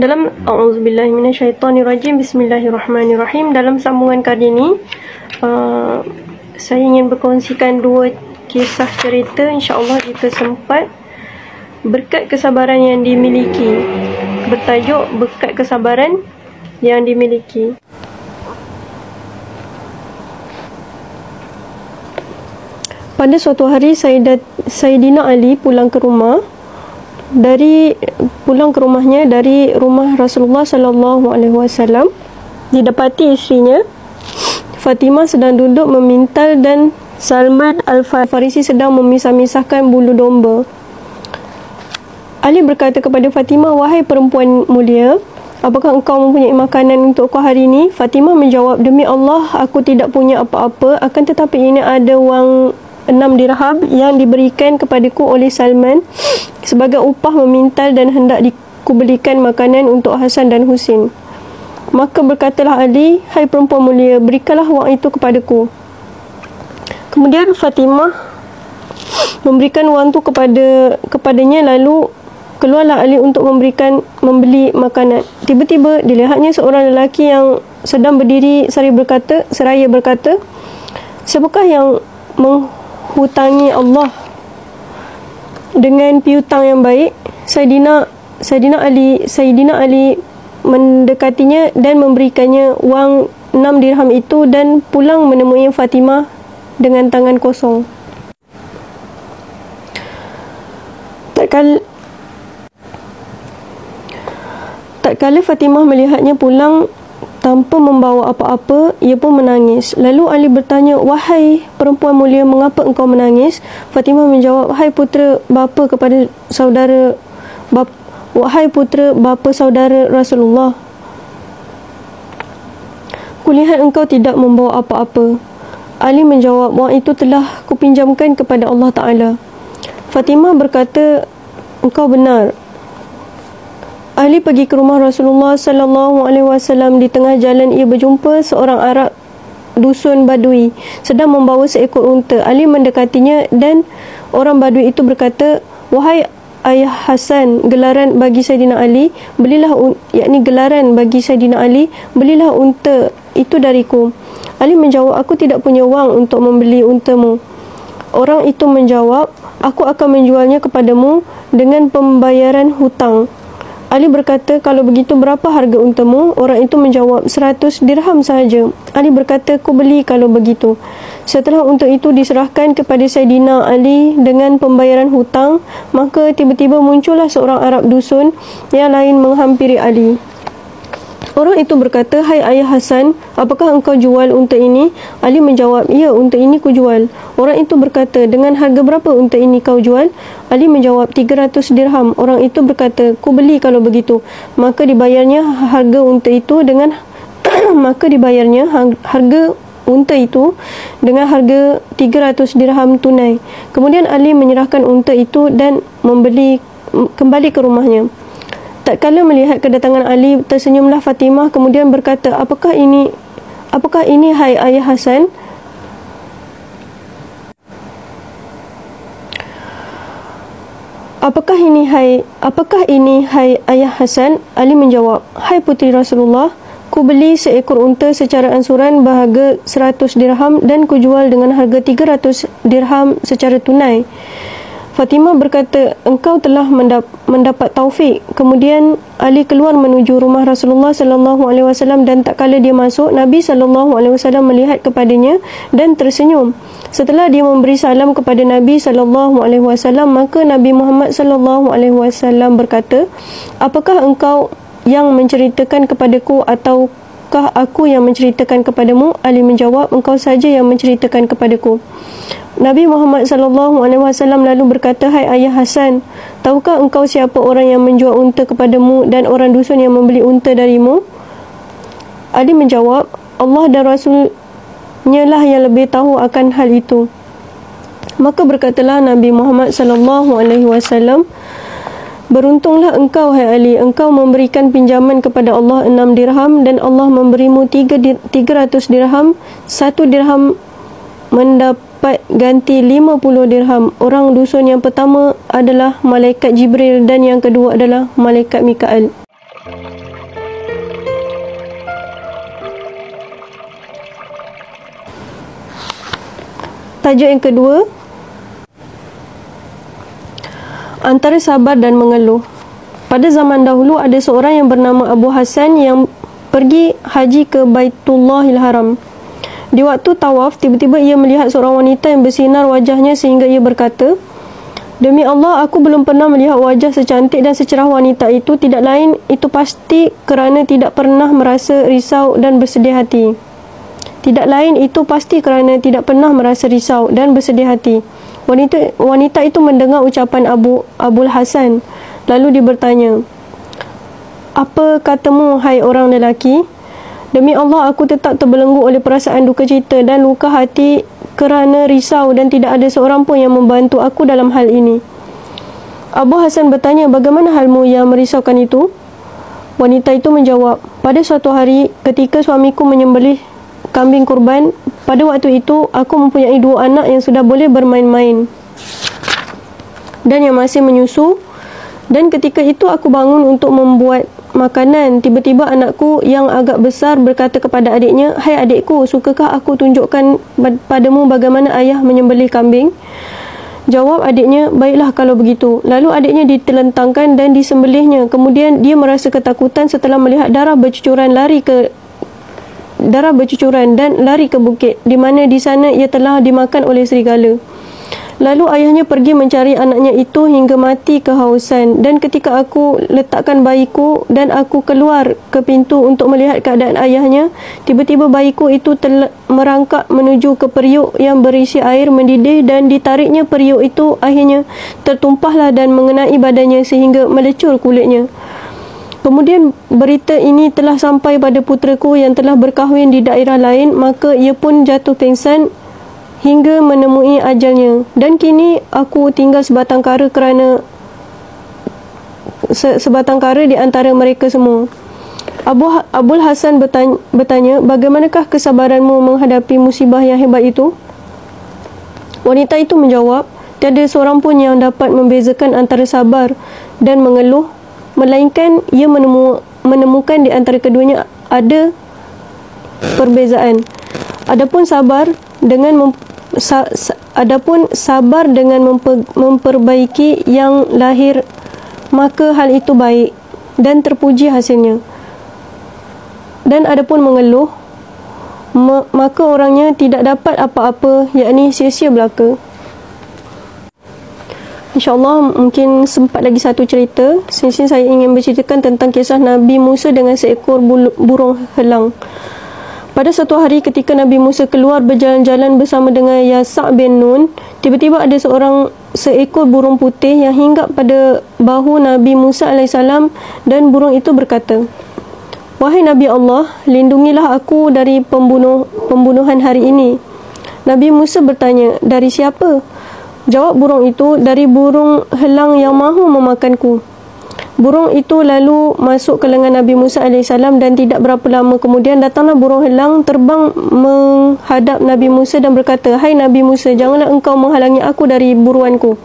Dalam A'udzubillahi minasyaitonirrajim, Bismillahirrahmanirrahim. Dalam sambungan kali ini saya ingin berkongsikan dua kisah cerita, insya-Allah jika sempat, berkat kesabaran yang dimiliki. Bertajuk berkat kesabaran yang dimiliki. Pada suatu hari Sayyidina Ali pulang ke rumahnya dari rumah Rasulullah sallallahu alaihi wasallam. Didapati isterinya Fatimah sedang duduk memintal dan Salman Al-Farisi sedang memisah-misahkan bulu domba. Ali berkata kepada Fatimah, "Wahai perempuan mulia, apakah engkau mempunyai makanan untuk kau hari ini?" Fatimah menjawab, "Demi Allah, aku tidak punya apa-apa, akan tetapi ini ada wang 6 dirham yang diberikan kepadaku oleh Salman sebagai upah memintal dan hendak dikubelikan makanan untuk Hasan dan Husin." Maka berkatalah Ali, "Hai perempuan mulia, berikanlah wang itu kepadaku." Kemudian Fatimah memberikan wang itu kepadanya, lalu keluarlah Ali untuk membeli makanan. Tiba-tiba dilihatnya seorang lelaki yang sedang berdiri seraya berkata, "Siapakah yang menghutangi Allah dengan piutang yang baik?" Sayyidina Ali mendekatinya dan memberikannya wang 6 dirham itu dan pulang menemui Fatimah dengan tangan kosong. Tatkala Fatimah melihatnya pulang tanpa membawa apa-apa, ia pun menangis. Lalu Ali bertanya, "Wahai perempuan mulia, mengapa engkau menangis?" Fatimah menjawab, "Wahai putera bapa saudara Rasulullah, kulihat engkau tidak membawa apa-apa." Ali menjawab, "Wang itu telah kupinjamkan kepada Allah Ta'ala." Fatimah berkata, "Engkau benar." Ali pergi ke rumah Rasulullah sallallahu alaihi wasallam. Di tengah jalan ia berjumpa seorang Arab dusun Badui sedang membawa seekor unta. Ali mendekatinya dan orang Badui itu berkata, "Wahai ayah Hasan, gelaran bagi Sayyidina Ali, belilah unta itu dariku." Ali menjawab, "Aku tidak punya wang untuk membeli untamu." Orang itu menjawab, "Aku akan menjualnya kepadamu dengan pembayaran hutang." Ali berkata, "Kalau begitu berapa harga untamu?" Orang itu menjawab, 100 dirham sahaja. Ali berkata, "Ku beli kalau begitu." Setelah unta itu diserahkan kepada Sayyidina Ali dengan pembayaran hutang, maka tiba-tiba muncullah seorang Arab dusun yang lain menghampiri Ali. Orang itu berkata, "Hai ayah Hasan, apakah engkau jual unta ini?" Ali menjawab, "Ya, unta ini ku jual." Orang itu berkata, "Dengan harga berapa unta ini kau jual?" Ali menjawab, 300 dirham. Orang itu berkata, "Ku beli kalau begitu." Maka dibayarnya harga unta itu dengan harga 300 dirham tunai. Kemudian Ali menyerahkan unta itu dan kembali ke rumahnya. Tatkala melihat kedatangan Ali, tersenyumlah Fatimah kemudian berkata, Apakah ini hai ayah Hasan?" Apakah ini hai ayah Hasan? Ali menjawab, "Hai puteri Rasulullah, ku beli seekor unta secara ansuran berharga 100 dirham dan ku jual dengan harga 300 dirham secara tunai." Fatimah berkata, "Engkau telah mendapat taufik." Kemudian Ali keluar menuju rumah Rasulullah sallallahu alaihi wasallam dan tatkala dia masuk, Nabi sallallahu alaihi wasallam melihat kepadanya dan tersenyum. Setelah dia memberi salam kepada Nabi sallallahu alaihi wasallam, maka Nabi Muhammad sallallahu alaihi wasallam berkata, "Apakah engkau yang menceritakan kepadaku ataukah aku yang menceritakan kepadamu?" Ali menjawab, "Engkau saja yang menceritakan kepadaku." Nabi Muhammad sallallahu alaihi wasallam lalu berkata, "Hai ayah Hasan, tahukah engkau siapa orang yang menjual unta kepadamu dan orang dusun yang membeli unta darimu?" Ali menjawab, "Allah dan Rasulnya lah yang lebih tahu akan hal itu." Maka berkatalah Nabi Muhammad sallallahu alaihi wasallam, "Beruntunglah engkau, hai Ali, engkau memberikan pinjaman kepada Allah 6 dirham dan Allah memberimu 300 dirham. 1 dirham mendapat ganti 50 dirham. Orang dusun yang pertama adalah malaikat Jibril dan yang kedua adalah malaikat Mikael." Tajuk yang kedua, antara sabar dan mengeluh. Pada zaman dahulu ada seorang yang bernama Abu Hasan yang pergi haji ke Baitullahil Haram. Di waktu tawaf, tiba-tiba ia melihat seorang wanita yang bersinar wajahnya sehingga ia berkata, "Demi Allah, aku belum pernah melihat wajah secantik dan secerah wanita itu. Tidak lain itu pasti kerana tidak pernah merasa risau dan bersedih hati." Tidak lain itu pasti kerana tidak pernah merasa risau dan bersedih hati. Wanita itu mendengar ucapan Abul Hasan. Lalu dia bertanya, "Apa katamu, hai orang lelaki?" "Demi Allah, aku tetap terbelenggu oleh perasaan duka cita dan luka hati kerana risau dan tidak ada seorang pun yang membantu aku dalam hal ini." Abu Hasan bertanya, "Bagaimana halmu yang merisaukan itu?" Wanita itu menjawab, "Pada suatu hari ketika suamiku menyembelih kambing kurban, pada waktu itu aku mempunyai 2 anak yang sudah boleh bermain-main dan yang masih menyusu. Dan ketika itu aku bangun untuk membuat makanan. Tiba-tiba anakku yang agak besar berkata kepada adiknya, 'Hai adikku, sukakah aku tunjukkan padamu bagaimana ayah menyembelih kambing?' Jawab adiknya, 'Baiklah kalau begitu.' Lalu adiknya ditelentangkan dan disembelihnya. Kemudian dia merasa ketakutan setelah melihat darah bercucuran dan lari ke bukit, di mana di sana ia telah dimakan oleh serigala. Lalu ayahnya pergi mencari anaknya itu hingga mati kehausan. Dan ketika aku letakkan bayiku dan aku keluar ke pintu untuk melihat keadaan ayahnya, tiba-tiba bayiku itu merangkak menuju ke periuk yang berisi air mendidih dan ditariknya periuk itu akhirnya tertumpahlah dan mengenai badannya sehingga melecur kulitnya. Kemudian berita ini telah sampai pada putraku yang telah berkahwin di daerah lain, maka ia pun jatuh pingsan hingga menemui ajalnya. Dan kini aku tinggal sebatang kara di antara mereka semua." Abul Hasan bertanya, "Bagaimanakah kesabaranmu menghadapi musibah yang hebat itu?" Wanita itu menjawab, "Tiada seorang pun yang dapat membezakan antara sabar dan mengeluh, melainkan ia menemukan di antara keduanya ada perbezaan. Adapun sabar dengan memperbaiki yang lahir, maka hal itu baik dan terpuji hasilnya. Dan adapun mengeluh, maka orangnya tidak dapat apa-apa, yakni sia-sia belaka." InsyaAllah mungkin sempat lagi satu cerita. Sini saya ingin berceritakan tentang kisah Nabi Musa dengan seekor burung helang. Pada satu hari ketika Nabi Musa keluar berjalan-jalan bersama dengan Yasa' bin Nun, tiba-tiba ada seekor burung putih yang hinggap pada bahu Nabi Musa AS, dan burung itu berkata, "Wahai Nabi Allah, lindungilah aku dari pembunuhan hari ini." Nabi Musa bertanya, "Dari siapa?" Jawab burung itu, "Dari burung helang yang mahu memakanku." Burung itu lalu masuk ke lengan Nabi Musa AS, dan tidak berapa lama kemudian datanglah burung helang terbang menghadap Nabi Musa dan berkata, "Hai Nabi Musa, janganlah engkau menghalangi aku dari buruanku."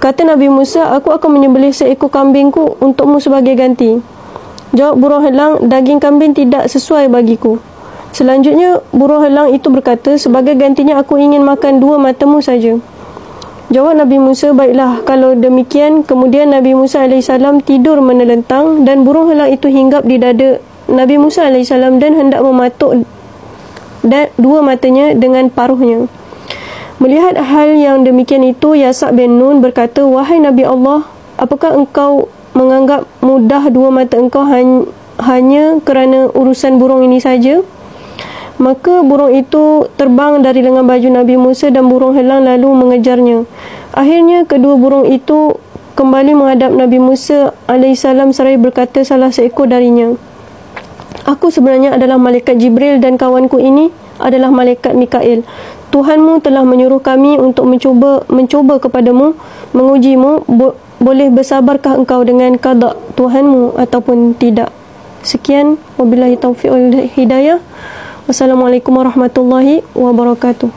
Kata Nabi Musa, "Aku akan menyembelih seekor kambingku untukmu sebagai ganti." Jawab burung helang, "Daging kambing tidak sesuai bagiku." Selanjutnya burung helang itu berkata, "Sebagai gantinya aku ingin makan 2 matamu saja." Jawab Nabi Musa, "Baiklah kalau demikian." Kemudian Nabi Musa AS tidur menelentang dan burung helang itu hinggap di dada Nabi Musa AS dan hendak mematuk 2 matanya dengan paruhnya. Melihat hal yang demikian itu, Yasa' bin Nun berkata, "Wahai Nabi Allah, apakah engkau menganggap mudah 2 mata engkau hanya kerana urusan burung ini saja?" Maka burung itu terbang dari lengan baju Nabi Musa dan burung helang lalu mengejarnya. Akhirnya kedua burung itu kembali menghadap Nabi Musa AS seraya berkata salah seekor darinya, "Aku sebenarnya adalah malaikat Jibril dan kawanku ini adalah malaikat Mikail. Tuhanmu telah menyuruh kami untuk mencuba kepadamu, mengujimu, boleh bersabarkah engkau dengan qada Tuhanmu ataupun tidak." Sekian, wabillahi taufiq wal hidayah. Wassalamualaikum warahmatullahi wabarakatuh.